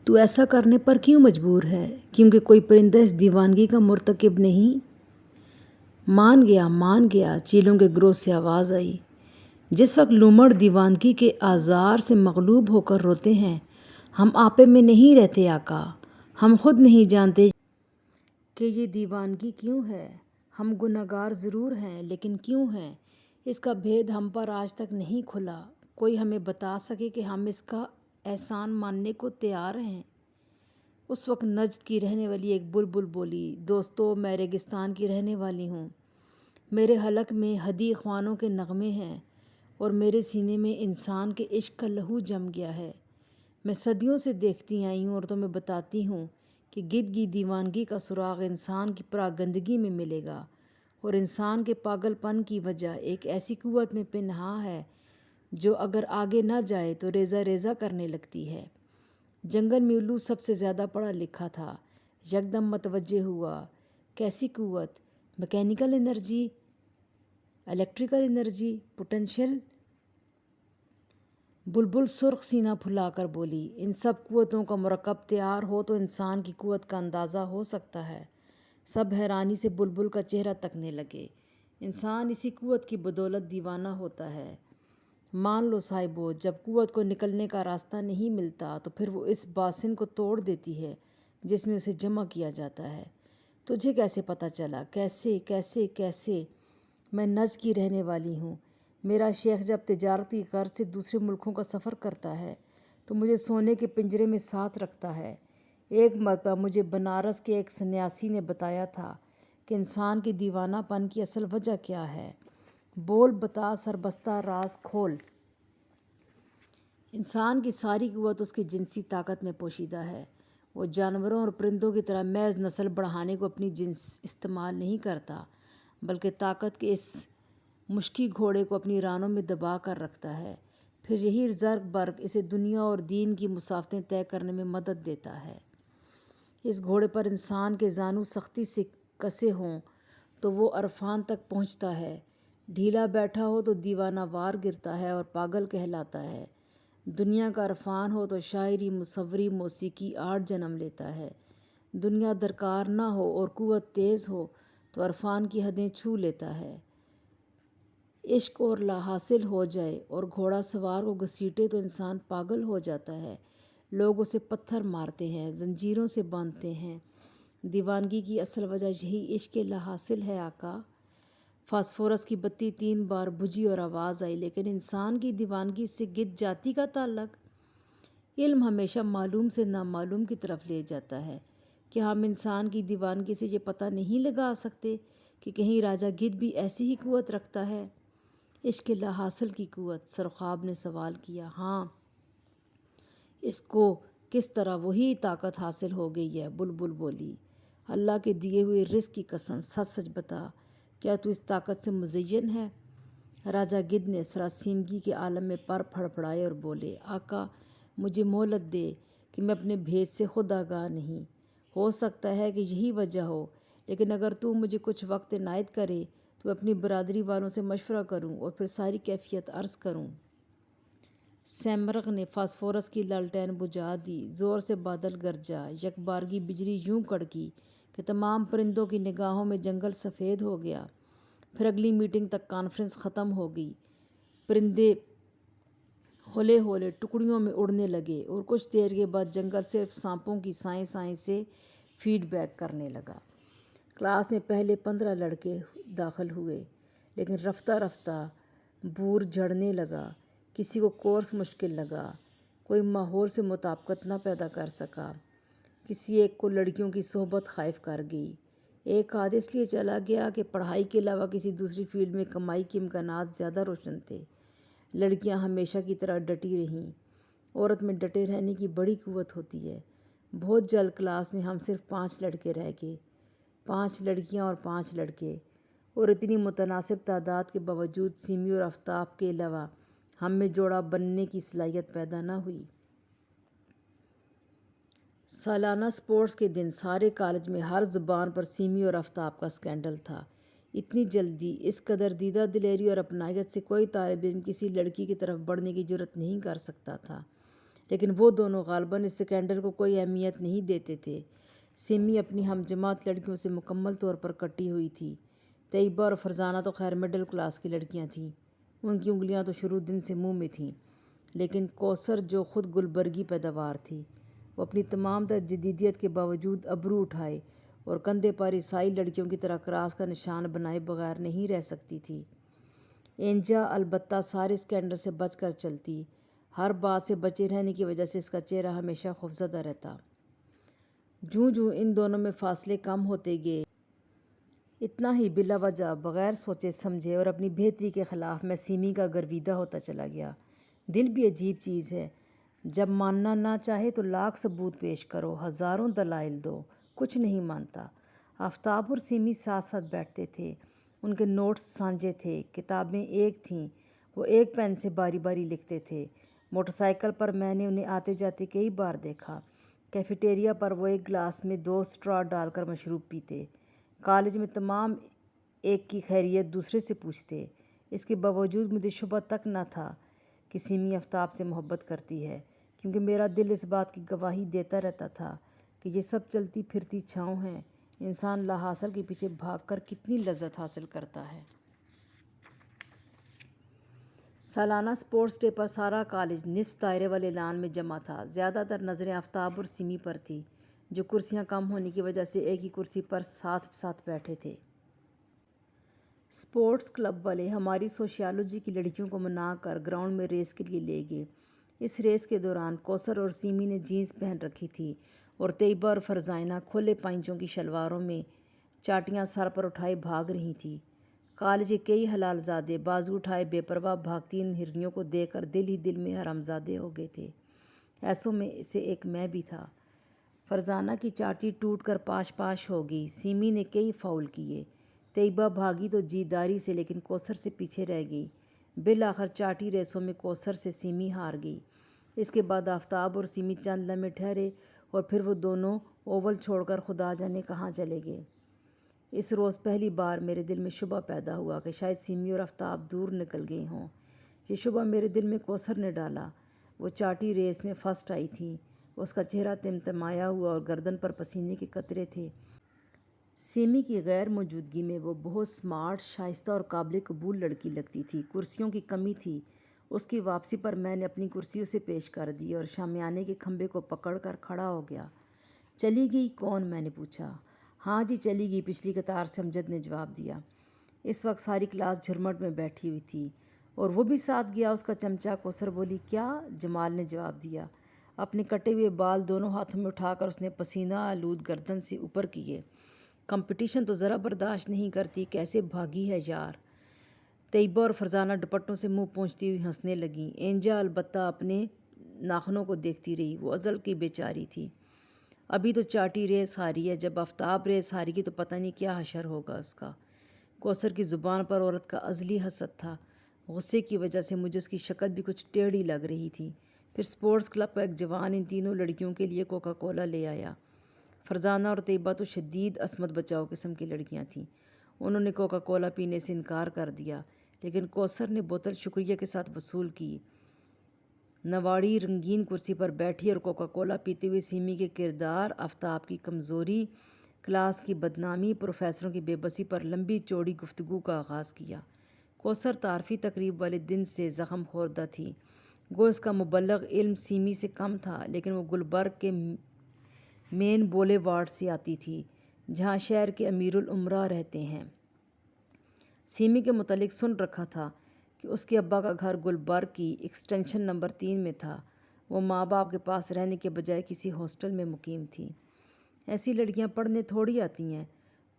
تو ایسا کرنے پر کیوں مجبور ہے؟ کیونکہ کوئی پرندہ اس دیوانگی کا مرتکب نہیں؟ مان گیا، چیلوں کے گروہ سے آواز آئی۔ جس وقت لومڑ دیوانگی کے آزار سے مغلوب ہو کر روتے ہیں، ہم آپے میں نہیں رہتے آقا، ہم خود نہیں جانتے کہ یہ دیوانگی کیوں ہے۔ ہم گنہگار ضرور ہیں، لیکن کیوں ہیں؟ اس کا بھید ہم پر آج تک نہیں کھلا۔ کوئی ہمیں بتا سکے کہ ہم اس کا احسان ماننے کو تیار ہیں؟ اس وقت نجد کی رہنے والی ایک بلبل بولی، دوستو، میں ریگستان کی رہنے والی ہوں۔ میرے حلق میں ہدی اخوانوں کے نغمے ہیں اور میرے سینے میں انسان کے عشق کا لہو جم گیا ہے۔ میں صدیوں سے دیکھتی آئی ہوں اور تمہیں بتاتی ہوں کہ گدگی دیوانگی کا سراغ انسان کی پراگندگی میں ملے گا، اور انسان کے پاگل پن کی وجہ ایک ایسی قوت میں پنہاں ہے جو اگر آگے نہ جائے تو ریزہ ریزہ کرنے لگتی ہے۔ جنگل میں الو سب سے زیادہ پڑھا لکھا تھا، یکدم متوجہ ہوا۔ کیسی قوت؟ Mechanical energy, electrical energy, potential? بلبل سرخ سینہ پھلا کر بولی، ان سب قوتوں کا مرکب تیار ہو تو انسان کی قوت کا اندازہ ہو سکتا ہے۔ سب حیرانی سے بلبل کا چہرہ تکنے لگے۔ انسان اسی قوت کی بدولت دیوانہ ہوتا ہے۔ مان لو صاحبو، جب قوت کو نکلنے کا راستہ نہیں ملتا تو پھر وہ اس باسن کو توڑ دیتی ہے جس میں اسے جمع کیا جاتا ہے۔ تجھے کیسے پتہ چلا؟ کیسے؟ میں نجد کی رہنے والی ہوں۔ میرا شیخ جب تجارتی غرض سے دوسرے ملکوں کا سفر کرتا ہے تو مجھے سونے کے پنجرے میں ساتھ رکھتا ہے۔ ایک مرتبہ مجھے بنارس کے ایک سنیاسی نے بتایا تھا کہ انسان کے دیوانہ پن کی اصل وجہ کیا ہے۔ بول بتا سربستہ راز کھول۔ انسان کی ساری قوت اس کی جنسی طاقت میں پوشیدہ ہے۔ وہ جانوروں اور پرندوں کی طرح محض نسل بڑھانے کو اپنی جنس استعمال نہیں کرتا، بلکہ طاقت کے اس مشکی گھوڑے کو اپنی رانوں میں دبا کر رکھتا ہے۔ پھر یہی زرق برق اسے دنیا اور دین کی مسافتیں طے کرنے میں مدد دیتا ہے۔ اس گھوڑے پر انسان کے زانو سختی سے کسے ہوں تو وہ عرفان تک پہنچتا ہے، ڈھیلا بیٹھا ہو تو دیوانہ وار گرتا ہے اور پاگل کہلاتا ہے۔ دنیا کا عرفان ہو تو شاعری، مصوری، موسیقی، آرٹ جنم لیتا ہے۔ دنیا درکار نہ ہو اور قوت تیز ہو تو عرفان کی حدیں چھو لیتا ہے۔ عشق اور لا حاصل ہو جائے اور گھوڑا سوار کو گھسیٹے تو انسان پاگل ہو جاتا ہے۔ لوگ اسے پتھر مارتے ہیں، زنجیروں سے باندھتے ہیں۔ دیوانگی کی اصل وجہ یہی عشق لا حاصل ہے آقا۔ فاسفورس کی بتی 3 بار بجھی اور آواز آئی، لیکن انسان کی دیوانگی سے گدھ جاتی کا تعلق؟ علم ہمیشہ معلوم سے نامعلوم کی طرف لے جاتا ہے۔ کیا ہم انسان کی دیوانگی سے یہ پتہ نہیں لگا سکتے کہ کہیں راجہ گدھ بھی ایسی ہی قوت رکھتا ہے؟ عشق لا حاصل کی قوت؟ سرخاب نے سوال کیا۔ ہاں، اس کو کس طرح وہی طاقت حاصل ہو گئی ہے؟ بلبل بولی، اللہ کے دیے ہوئے رزق کی قسم، سچ سچ بتا، کیا تو اس طاقت سے مزین ہے؟ راجہ گدھ نے سراسیمگی کے عالم میں پر پھڑپھڑائے اور بولے، آقا، مجھے مہلت دے کہ میں اپنے بھید سے خود آگاہ نہیں۔ ہو سکتا ہے کہ یہی وجہ ہو، لیکن اگر تو مجھے کچھ وقت عنایت کرے تو میں اپنی برادری والوں سے مشورہ کروں اور پھر ساری کیفیت عرض کروں۔ سیمرغ نے فاسفورس کی لالٹین بجھا دی۔ زور سے بادل گرجا، یکبارگی بجلی یوں کڑکی کہ تمام پرندوں کی نگاہوں میں جنگل سفید ہو گیا۔ پھر اگلی میٹنگ تک کانفرنس ختم ہو گئی۔ پرندے ہولے ہولے ٹکڑیوں میں اڑنے لگے اور کچھ دیر کے بعد جنگل صرف سانپوں کی سائیں سائیں سے فیڈ بیک کرنے لگا۔ کلاس میں پہلے 15 لڑکے داخل ہوئے، لیکن رفتہ رفتہ بور جھڑنے لگا۔ کسی کو کورس مشکل لگا، کوئی ماحول سے مطابقت نہ پیدا کر سکا، کسی ایک کو لڑکیوں کی صحبت خائف کر گئی۔ ایک آدھ اس لیے چلا گیا کہ پڑھائی کے علاوہ کسی دوسری فیلڈ میں کمائی کے امکانات زیادہ روشن تھے۔ لڑکیاں ہمیشہ کی طرح ڈٹی رہیں۔ عورت میں ڈٹے رہنے کی بڑی قوت ہوتی ہے۔ بہت جلد کلاس میں ہم صرف 5 لڑکے رہ گئے، 5 لڑکیاں اور 5 لڑکے، اور اتنی متناسب تعداد کے باوجود سیمی اور آفتاب کے علاوہ ہم میں جوڑا بننے کی صلاحیت پیدا نہ ہوئی۔ سالانہ سپورٹس کے دن سارے کالج میں ہر زبان پر سیمی اور آفتاب کا سکینڈل تھا۔ اتنی جلدی، اس قدر دیدہ دلیری اور اپنائیت سے کوئی طالب علم کسی لڑکی کی طرف بڑھنے کی جرات نہیں کر سکتا تھا، لیکن وہ دونوں غالباً اس سکینڈل کو کوئی اہمیت نہیں دیتے تھے۔ سیمی اپنی ہم جماعت لڑکیوں سے مکمل طور پر کٹی ہوئی تھی۔ طیبہ اور فرزانہ تو خیر مڈل کلاس کی لڑکیاں تھیں، ان کی انگلیاں تو شروع دن سے منہ میں تھیں، لیکن کوثر جو خود گلبرگی پیداوار تھی، وہ اپنی تمام تر جدیدیت کے باوجود ابرو اٹھائے اور کندھے پر عیسائی لڑکیوں کی طرح کراس کا نشان بنائے بغیر نہیں رہ سکتی تھی۔ اینجا البتہ سارے اسکینڈل سے بچ کر چلتی، ہر بات سے بچے رہنے کی وجہ سے اس کا چہرہ ہمیشہ خوفزدہ رہتا۔ جوں جوں ان دونوں میں فاصلے کم ہوتے گئے، اتنا ہی بلا وجہ بغیر سوچے سمجھے اور اپنی بہتری کے خلاف میں سیمی کا گرویدہ ہوتا چلا گیا۔ دل بھی عجیب چیز ہے، جب ماننا نہ چاہے تو لاکھ ثبوت پیش کرو، ہزاروں دلائل دو، کچھ نہیں مانتا۔ آفتاب اور سیمی ساتھ ساتھ بیٹھتے تھے، ان کے نوٹس سانجے تھے، کتابیں ایک تھیں، وہ ایک پین سے باری باری لکھتے تھے۔ موٹر سائیکل پر میں نے انہیں آتے جاتے کئی بار دیکھا، کیفیٹیریا پر وہ ایک گلاس میں 2 اسٹرا ڈال کر مشروب پیتے، کالج میں تمام ایک کی خیریت دوسرے سے پوچھتے۔ اس کے باوجود مجھے شبہ تک نہ تھا کہ سیمی آفتاب سے محبت کرتی ہے، کیونکہ میرا دل اس بات کی گواہی دیتا رہتا تھا کہ یہ سب چلتی پھرتی چھاؤں ہیں، انسان لا حاصل کے پیچھے بھاگ کر کتنی لذت حاصل کرتا ہے۔ سالانہ سپورٹس ڈے پر سارا کالج نصف دائرے والے اعلان میں جمع تھا۔ زیادہ تر نظریں آفتاب اور سیمی پر تھی، جو کرسیاں کم ہونے کی وجہ سے ایک ہی کرسی پر ساتھ ساتھ بیٹھے تھے۔ سپورٹس کلب والے ہماری سوشیالوجی کی لڑکیوں کو منا کر گراؤنڈ میں ریس کے لیے لے گئے۔ اس ریس کے دوران کوثر اور سیمی نے جینس پہن رکھی تھی اور طیبہ اور فرزانہ کھلے پائنچوں کی شلواروں میں چاٹیاں سر پر اٹھائے بھاگ رہی تھیں۔ کالج کے کئی حلال زادے بازو اٹھائے بے پرواہ بھاگتی ان ہرنیوں کو دیکھ کر دل ہی دل میں حرام زادے ہو گئے تھے۔ ایسوں میں سے ایک میں بھی تھا۔ فرزانہ کی چاٹی ٹوٹ کر پاش پاش ہو گئی، سیمی نے کئی فاؤل کیے، طیبہ بھاگی تو جیداری سے لیکن کوثر سے پیچھے رہ گئی۔ بالآخر چاٹی ریسوں میں کوثر سے سیمی ہار گئی۔ اس کے بعد آفتاب اور سیمی چند لمحے ٹھہرے اور پھر وہ دونوں اوول چھوڑ کر خدا جانے کہاں چلے گئے۔ اس روز پہلی بار میرے دل میں شبہ پیدا ہوا کہ شاید سیمی اور آفتاب دور نکل گئے ہوں۔ یہ شبہ میرے دل میں کوثر نے ڈالا۔ وہ چاٹی ریس میں فرسٹ آئی تھی، اس کا چہرہ تمتمایا ہوا اور گردن پر پسینے کے قطرے تھے۔ سیمی کی غیر موجودگی میں وہ بہت سمارٹ، شائستہ اور قابل قبول لڑکی لگتی تھی۔ کرسیوں کی کمی تھی۔ اس کی واپسی پر میں نے اپنی کرسی اسے پیش کر دی اور شامیانے کے کھمبے کو پکڑ کر کھڑا ہو گیا۔ چلی گئی کون؟ میں نے پوچھا۔ ہاں جی چلی گئی، پچھلی قطار سے امجد نے جواب دیا۔ اس وقت ساری کلاس جھرمٹ میں بیٹھی ہوئی تھی۔ اور وہ بھی ساتھ گیا اس کا چمچہ؟ کوثر بولی۔ کیا؟ جمال نے جواب دیا۔ اپنے کٹے ہوئے بال دونوں ہاتھوں میں اٹھا کر اس نے پسینہ آلود گردن سے اوپر کیے۔ کمپٹیشن تو ذرا برداشت نہیں کرتی، کیسے بھاگی ہے یار۔ طیبہ اور فرزانہ دوپٹوں سے منہ پونچھتی ہوئی ہنسنے لگیں۔ اینجا البتہ اپنے ناخنوں کو دیکھتی رہی، وہ ازل کی بیچاری تھی۔ ابھی تو چاٹی ریس ہاری ہے، جب آفتاب ریس ہاری گی تو پتہ نہیں کیا حشر ہوگا اس کا۔ کوثر کی زبان پر عورت کا ازلی حسد تھا۔ غصے کی وجہ سے مجھے اس کی شکل بھی کچھ ٹیڑھی لگ رہی تھی۔ پھر سپورٹس کلب کا ایک جوان ان تینوں لڑکیوں کے لیے کوکا کولا لے آیا۔ فرزانہ اور طیبہ تو شدید عصمت بچاؤ قسم کی لڑکیاں تھیں، انہوں نے کوکا کولا پینے سے انکار کر دیا، لیکن کوثر نے بوتل شکریہ کے ساتھ وصول کی۔ نواڑی رنگین کرسی پر بیٹھی اور کوکا کولا پیتے ہوئے سیمی کے کردار، آفتاب کی کمزوری، کلاس کی بدنامی، پروفیسروں کی بے بسی پر لمبی چوڑی گفتگو کا آغاز کیا۔ کوثر تعارفی تقریب والے دن سے زخم خوردہ تھی۔ گو اس کا مبلغ علم سیمی سے کم تھا، لیکن وہ گلبرگ کے مین بولے وارڈ سے آتی تھی، جہاں شہر کے امیر الامراء رہتے ہیں۔ سیمی کے متعلق سن رکھا تھا کہ اس کے ابا کا گھر گلبرگ کی ایکسٹینشن نمبر 3 میں تھا۔ وہ ماں باپ کے پاس رہنے کے بجائے کسی ہاسٹل میں مقیم تھی۔ ایسی لڑکیاں پڑھنے تھوڑی آتی ہیں،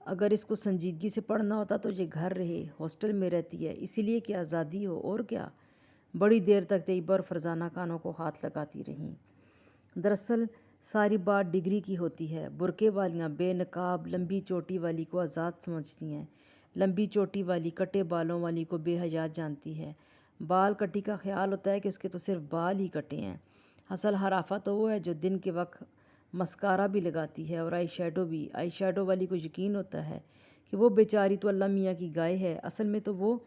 اگر اس کو سنجیدگی سے پڑھنا ہوتا تو یہ گھر رہے، ہاسٹل میں رہتی ہے اسی لیے کہ آزادی ہو، اور کیا۔ بڑی دیر تک طیبہ اور فرزانہ کانوں کو ہاتھ لگاتی رہیں۔ دراصل ساری بات ڈگری کی ہوتی ہے۔ برقعے والیاں بے نقاب لمبی چوٹی والی کو آزاد سمجھتی ہیں، لمبی چوٹی والی کٹے بالوں والی کو بے حیا جانتی ہے۔ بال کٹی کا خیال ہوتا ہے کہ اس کے تو صرف بال ہی کٹے ہیں۔ اصل حرافہ تو وہ ہے جو دن کے وقت مسکارا بھی لگاتی ہے اور آئی شیڈو بھی۔ آئی شیڈو والی کو یقین ہوتا ہے کہ وہ بیچاری تو اللہ میاں کی گائے ہے، اصل میں تو وہ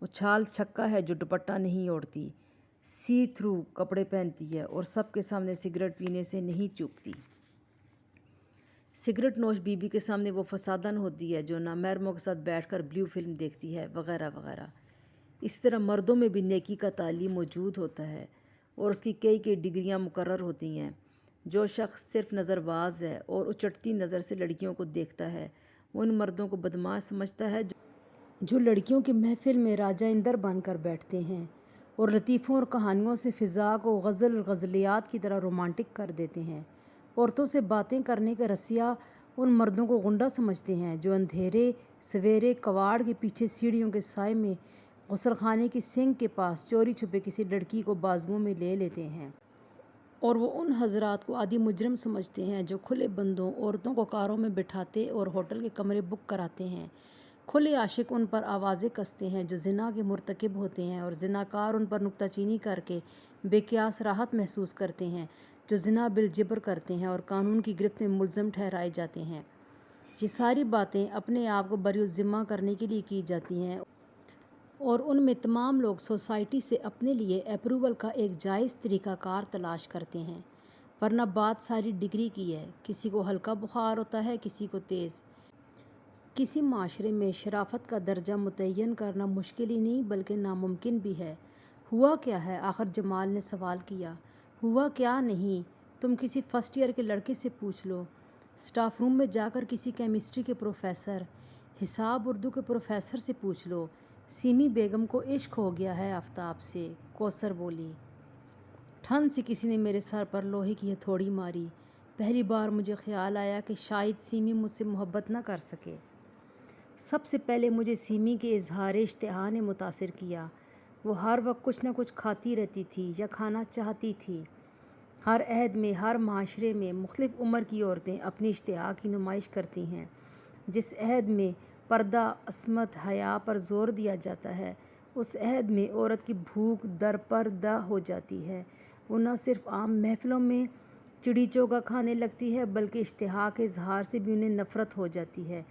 اچھال چھکا ہے جو دوپٹہ نہیں اوڑھتی۔ سی تھرو کپڑے پہنتی ہے اور سب کے سامنے سگریٹ پینے سے نہیں چوکتی۔ سگریٹ نوش بی بی کے سامنے وہ فسادن ہوتی ہے جو نامحرموں کے ساتھ بیٹھ کر بلیو فلم دیکھتی ہے، وغیرہ وغیرہ۔ اس طرح مردوں میں بھی نیکی کا تعلیم موجود ہوتا ہے اور اس کی کئی ڈگریاں مقرر ہوتی ہیں۔ جو شخص صرف نظر باز ہے اور اچٹتی نظر سے لڑکیوں کو دیکھتا ہے، وہ ان مردوں کو بدماش سمجھتا ہے جو لڑکیوں کی محفل میں راجہ اندر بن کر بیٹھتے ہیں اور لطیفوں اور کہانیوں سے فضا کو غزلیات کی طرح رومانٹک کر دیتے ہیں۔ عورتوں سے باتیں کرنے کے رسیہ ان مردوں کو غنڈہ سمجھتے ہیں جو اندھیرے سویرے کواڑ کے پیچھے سیڑھیوں کے سائے میں غسل خانے کی سنک کے پاس چوری چھپے کسی لڑکی کو بازوؤں میں لے لیتے ہیں، اور وہ ان حضرات کو عادی مجرم سمجھتے ہیں جو کھلے بندوں عورتوں کو کاروں میں بٹھاتے اور ہوٹل کے کمرے بک کراتے ہیں۔ کھلے عاشق ان پر آوازیں کستے ہیں جو زنا کے مرتکب ہوتے ہیں، اور زناکار ان پر نکتہ چینی کر کے بے قیاس راحت محسوس کرتے ہیں جو زنا بالجبر کرتے ہیں اور قانون کی گرفت میں ملزم ٹھہرائے جاتے ہیں۔ یہ ساری باتیں اپنے آپ کو بری الذمہ کرنے کے لیے کی جاتی ہیں اور ان میں تمام لوگ سوسائٹی سے اپنے لیے اپروول کا ایک جائز طریقہ کار تلاش کرتے ہیں، ورنہ بات ساری ڈگری کی ہے۔ کسی کو ہلکا بخار ہوتا ہے، کسی کو تیز۔ کسی معاشرے میں شرافت کا درجہ متعین کرنا مشکل ہی نہیں بلکہ ناممکن بھی ہے۔ ہوا کیا ہے؟ آخر جمال نے سوال کیا۔ ہوا کیا نہیں؟ تم کسی فرسٹ ایئر کے لڑکے سے پوچھ لو، اسٹاف روم میں جا کر کسی کیمسٹری کے پروفیسر، حساب اردو کے پروفیسر سے پوچھ لو۔ سیمی بیگم کو عشق ہو گیا ہے آفتاب سے، کوثر بولی۔ ٹھن سے کسی نے میرے سر پر لوہے کی ہتھوڑی ماری۔ پہلی بار مجھے خیال آیا کہ شاید سیمی مجھ سے محبت نہ کر سکے۔ سب سے پہلے مجھے سیمی کے اظہار اشتہا نے متاثر کیا۔ وہ ہر وقت کچھ نہ کچھ کھاتی رہتی تھی یا کھانا چاہتی تھی۔ ہر عہد میں، ہر معاشرے میں مختلف عمر کی عورتیں اپنی اشتہا کی نمائش کرتی ہیں۔ جس عہد میں پردہ، عصمت، حیا پر زور دیا جاتا ہے، اس عہد میں عورت کی بھوک درپردہ ہو جاتی ہے۔ وہ نہ صرف عام محفلوں میں چڑی چوگا کھانے لگتی ہے بلکہ اشتہا کے اظہار سے بھی انہیں نفرت ہو جاتی ہے،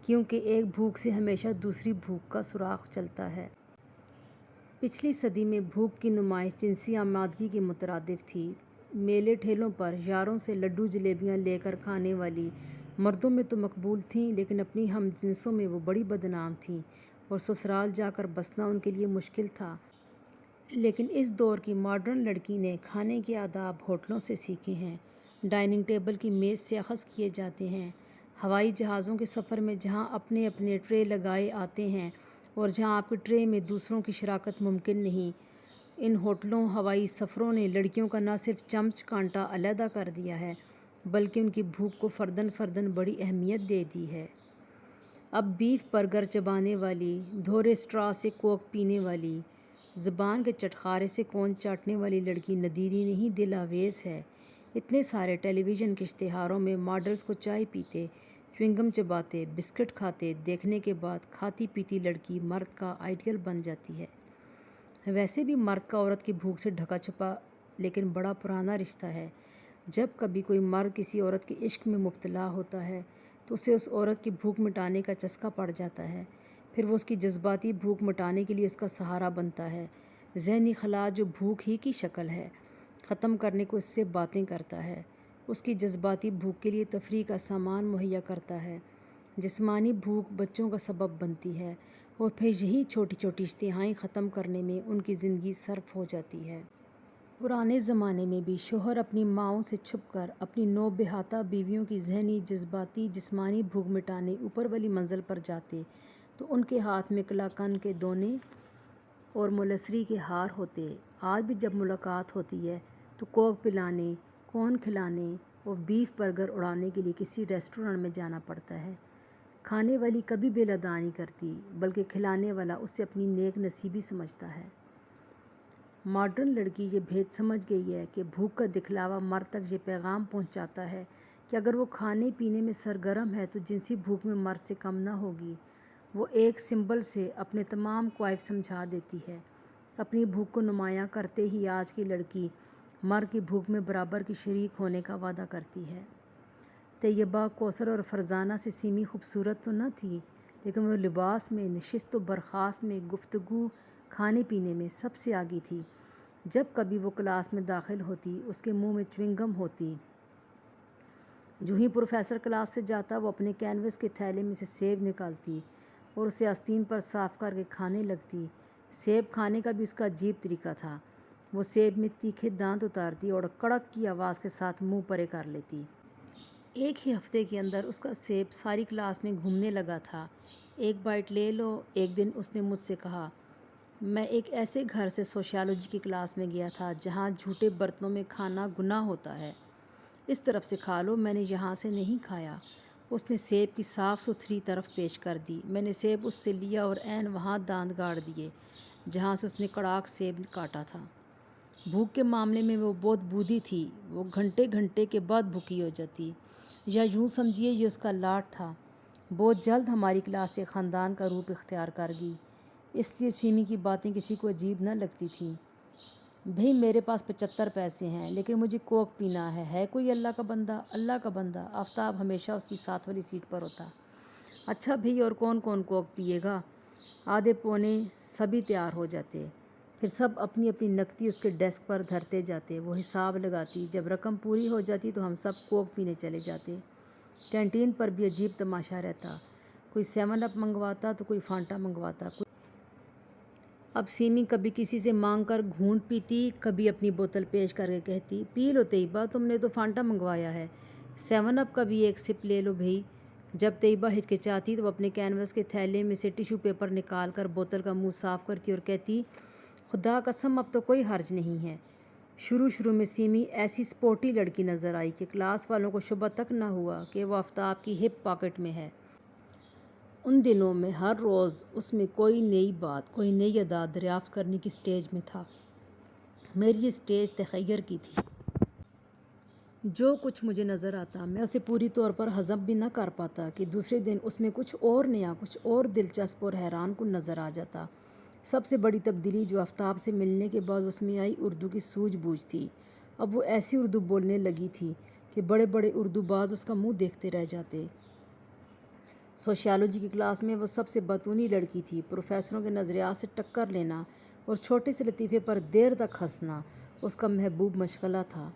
کیونکہ ایک بھوک سے ہمیشہ دوسری بھوک کا سراغ چلتا ہے۔ پچھلی صدی میں بھوک کی نمائش جنسی آمادگی کے مترادف تھی۔ میلے ٹھیلوں پر یاروں سے لڈو جلیبیاں لے کر کھانے والی مردوں میں تو مقبول تھیں، لیکن اپنی ہم جنسوں میں وہ بڑی بدنام تھیں اور سسرال جا کر بسنا ان کے لیے مشکل تھا۔ لیکن اس دور کی ماڈرن لڑکی نے کھانے کے آداب ہوٹلوں سے سیکھے ہیں۔ ڈائننگ ٹیبل کی میز سے اخذ کیے جاتے ہیں۔ ہوائی جہازوں کے سفر میں جہاں اپنے اپنے ٹرے لگائے آتے ہیں اور جہاں آپ کے ٹرے میں دوسروں کی شراکت ممکن نہیں، ان ہوٹلوں ہوائی سفروں نے لڑکیوں کا نہ صرف چمچ کانٹا علیحدہ کر دیا ہے بلکہ ان کی بھوک کو فرداً فرداً بڑی اہمیت دے دی ہے۔ اب بیف برگر چبانے والی، دھورے اسٹرا سے کوک پینے والی، زبان کے چٹخارے سے کون چاٹنے والی لڑکی ندیری نہیں، دل آویز ہے۔ اتنے سارے ٹیلی ویژن کے اشتہاروں میں ماڈلز کو چائے پیتے، چوئنگم چباتے، بسکٹ کھاتے دیکھنے کے بعد کھاتی پیتی لڑکی مرد کا آئیڈیل بن جاتی ہے۔ ویسے بھی مرد کا عورت کی بھوک سے ڈھکا چھپا لیکن بڑا پرانا رشتہ ہے۔ جب کبھی کوئی مرد کسی عورت کے عشق میں مبتلا ہوتا ہے تو اسے اس عورت کی بھوک مٹانے کا چسکا پڑ جاتا ہے، پھر وہ اس کی جذباتی بھوک مٹانے کے لیے اس کا سہارا بنتا ہے۔ ذہنی خلا جو بھوک ہی کی شکل ہے، ختم کرنے کو اس سے باتیں کرتا ہے، اس کی جذباتی بھوک کے لیے تفریح کا سامان مہیا کرتا ہے۔ جسمانی بھوک بچوں کا سبب بنتی ہے اور پھر یہی چھوٹی چھوٹی اشتہائیں ختم کرنے میں ان کی زندگی صرف ہو جاتی ہے۔ پرانے زمانے میں بھی شوہر اپنی ماؤں سے چھپ کر اپنی نو بہاتہ بیویوں کی ذہنی، جذباتی، جسمانی بھوک مٹانے اوپر والی منزل پر جاتے تو ان کے ہاتھ میں قلاقند کے دونے اور ملسری کے ہار ہوتے۔ آج بھی جب ملاقات ہوتی ہے تو کوک پلانے، کون کھلانے اور بیف برگر اڑانے کے لیے کسی ریسٹورانٹ میں جانا پڑتا ہے۔ کھانے والی کبھی بے ادا نہیں کرتی بلکہ کھلانے والا اسے اپنی نیک نصیبی سمجھتا ہے۔ ماڈرن لڑکی یہ بھید سمجھ گئی ہے کہ بھوک کا دکھلاوا مرد تک یہ پیغام پہنچاتا ہے کہ اگر وہ کھانے پینے میں سرگرم ہے تو جنسی بھوک میں مرد سے کم نہ ہوگی۔ وہ ایک سمبل سے اپنے تمام کوائف سمجھا دیتی ہے۔ اپنی بھوک کو نمایاں کرتے ہی آج کی لڑکی مرد کی بھوک میں برابر کی شریک ہونے کا وعدہ کرتی ہے۔ طیبہ، کوثر اور فرزانہ سے سیمی خوبصورت تو نہ تھی، لیکن وہ لباس میں، نشست و برخاست میں، گفتگو، کھانے پینے میں سب سے آگے تھی۔ جب کبھی وہ کلاس میں داخل ہوتی اس کے منہ میں چوئنگم ہوتی۔ جو ہی پروفیسر کلاس سے جاتا وہ اپنے کینوس کے تھیلے میں سے سیب نکالتی اور اسے آستین پر صاف کر کے کھانے لگتی۔ سیب کھانے کا بھی اس کا عجیب طریقہ تھا۔ وہ سیب میں تیکھے دانت اتارتی اور کڑک کی آواز کے ساتھ منہ پرے کر لیتی۔ ایک ہی ہفتے کے اندر اس کا سیب ساری کلاس میں گھومنے لگا تھا۔ ایک بائٹ لے لو، ایک دن اس نے مجھ سے کہا۔ میں ایک ایسے گھر سے سوشیالوجی کی کلاس میں گیا تھا جہاں جھوٹے برتنوں میں کھانا گناہ ہوتا ہے۔ اس طرف سے کھا لو، میں نے یہاں سے نہیں کھایا۔ اس نے سیب کی صاف ستھری طرف پیش کر دی۔ میں نے سیب اس سے لیا اور عین وہاں دانت گاڑ دیے جہاں سے اس نے کڑاک سیب کاٹا تھا۔ بھوک کے معاملے میں وہ بہت بودھی تھی۔ وہ گھنٹے گھنٹے کے بعد بھوکی ہو جاتی، یا یوں سمجھیے یہ اس کا لاٹ تھا۔ بہت جلد ہماری کلاس سے خاندان کا روپ اختیار کر گئی، اس لیے سیمی کی باتیں کسی کو عجیب نہ لگتی تھیں۔ بھئی میرے پاس 75 پیسے ہیں لیکن مجھے کوک پینا ہے کوئی اللہ کا بندہ؟ اللہ کا بندہ آفتاب ہمیشہ اس کی ساتھ والی سیٹ پر ہوتا۔ اچھا بھئی اور کون کون کوک پیے گا؟ آدھے پونے سبھی تیار ہو جاتے، پھر سب اپنی اپنی نقدی اس کے ڈیسک پر دھرتے جاتے۔ وہ حساب لگاتی، جب رقم پوری ہو جاتی تو ہم سب کوک پینے چلے جاتے۔ کینٹین پر بھی عجیب تماشا رہتا، کوئی 7 اپ منگواتا تو کوئی فانٹا منگواتا۔ اب سیمی کبھی کسی سے مانگ کر گھونٹ پیتی، کبھی اپنی بوتل پیش کر کے کہتی، پی لو طیبہ، تم نے تو فانٹا منگوایا ہے، 7 اپ کا بھی ایک سپ لے لو بھئی۔ جب طیبہ ہچکچاتی تو وہ اپنے کینوس کے تھیلے میں سے ٹیشو پیپر نکال کر بوتل کا منہ صاف کرتی اور کہتی، خدا قسم اب تو کوئی حرج نہیں ہے۔ شروع میں سیمی ایسی سپورٹی لڑکی نظر آئی کہ کلاس والوں کو شبہ تک نہ ہوا کہ وہ آفتاب کی ہپ پاکٹ میں ہے۔ ان دنوں میں ہر روز اس میں کوئی نئی بات، کوئی نئی ادا دریافت کرنے کی سٹیج میں تھا۔ میری یہ سٹیج تخیر کی تھی۔ جو کچھ مجھے نظر آتا میں اسے پوری طور پر ہضم بھی نہ کر پاتا کہ دوسرے دن اس میں کچھ اور نیا، کچھ اور دلچسپ اور حیران کن نظر آ جاتا۔ سب سے بڑی تبدیلی جو آفتاب سے ملنے کے بعد اس میں آئی اردو کی سوجھ بوجھ تھی۔ اب وہ ایسی اردو بولنے لگی تھی کہ بڑے بڑے اردو باز اس کا منہ دیکھتے رہ جاتے۔ سوشیالوجی کی کلاس میں وہ سب سے بطونی لڑکی تھی۔ پروفیسروں کے نظریات سے ٹکر لینا اور چھوٹے سے لطیفے پر دیر تک ہنسنا اس کا محبوب مشغلہ تھا۔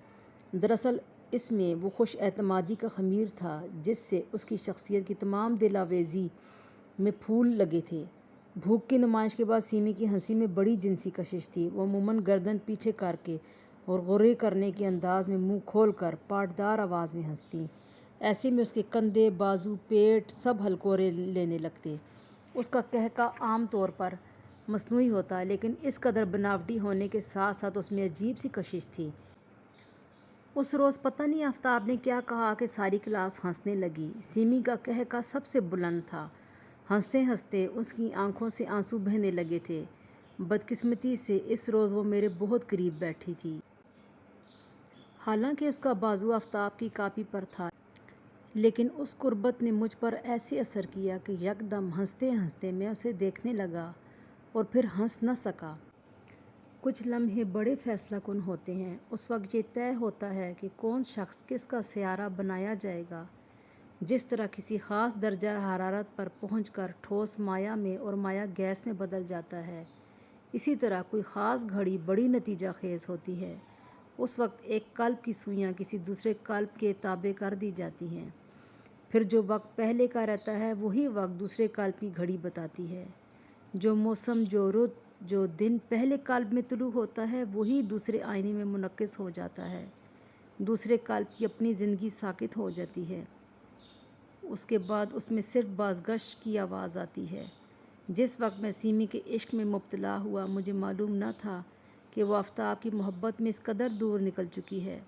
دراصل اس میں وہ خوش اعتمادی کا خمیر تھا جس سے اس کی شخصیت کی تمام دل آویزی میں پھول لگے تھے۔ بھوک کی نمائش کے بعد سیمی کی ہنسی میں بڑی جنسی کشش تھی۔ وہ عموماً گردن پیچھے کر کے اور غرے کرنے کے انداز میں منہ کھول کر پاٹدار آواز میں ہنستی۔ ایسے میں اس کے کندھے، بازو، پیٹ سب ہلکورے لینے لگتے۔ اس کا قہقہ عام طور پر مصنوعی ہوتا لیکن اس قدر بناوٹی ہونے کے ساتھ ساتھ اس میں عجیب سی کشش تھی۔ اس روز پتہ نہیں آفتاب نے کیا کہا کہ ساری کلاس ہنسنے لگی۔ سیمی کا قہقہ سب سے بلند تھا۔ ہنستے ہنستے اس کی آنکھوں سے آنسو بہنے لگے تھے۔ بدقسمتی سے اس روز وہ میرے بہت قریب بیٹھی تھی۔ حالانکہ اس کا بازو آفتاب کی کاپی پر تھا لیکن اس قربت نے مجھ پر ایسے اثر کیا کہ یکدم ہنستے ہنستے میں اسے دیکھنے لگا اور پھر ہنس نہ سکا۔ کچھ لمحے بڑے فیصلہ کن ہوتے ہیں۔ اس وقت یہ طے ہوتا ہے کہ کون شخص کس کا سیارہ بنایا جائے گا۔ جس طرح کسی خاص درجہ حرارت پر پہنچ کر ٹھوس مائع میں اور مائع گیس میں بدل جاتا ہے، اسی طرح کوئی خاص گھڑی بڑی نتیجہ خیز ہوتی ہے۔ اس وقت ایک قلب کی سوئیاں کسی دوسرے قلب کے تابع کر دی جاتی ہیں، پھر جو وقت پہلے کا رہتا ہے وہی وقت دوسرے قلب کی گھڑی بتاتی ہے۔ جو موسم، جو رت، جو دن پہلے قلب میں طلوع ہوتا ہے وہی دوسرے آئینے میں منعکس ہو جاتا ہے۔ دوسرے قلب کی اپنی زندگی ساکت ہو جاتی ہے۔ اس کے بعد اس میں صرف بازگشت کی آواز آتی ہے۔ جس وقت میں سیمی کے عشق میں مبتلا ہوا مجھے معلوم نہ تھا کہ وہ آفتاب کی محبت میں اس قدر دور نکل چکی ہے۔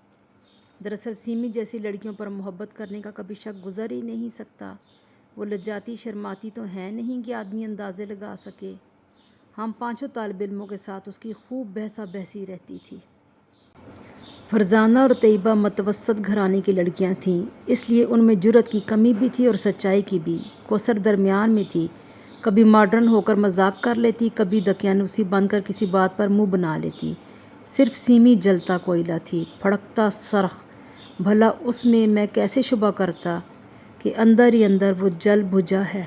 دراصل سیمی جیسی لڑکیوں پر محبت کرنے کا کبھی شک گزر ہی نہیں سکتا۔ وہ لجاتی شرماتی تو ہے نہیں کہ آدمی اندازے لگا سکے۔ ہم 5 طالب علموں کے ساتھ اس کی خوب بحثہ بحثی رہتی تھی۔ فرزانہ اور طیبہ متوسط گھرانے کی لڑکیاں تھیں، اس لیے ان میں جرأت کی کمی بھی تھی اور سچائی کی بھی۔ کوثر درمیان میں تھی، کبھی ماڈرن ہو کر مذاق کر لیتی، کبھی دقیانوسی بن کر کسی بات پر منہ بنا لیتی۔ صرف سیمی جلتا کوئلہ تھی، پھڑکتا سرخ۔ بھلا اس میں کیسے شبہ کرتا کہ اندر ہی اندر وہ جل بجھا ہے۔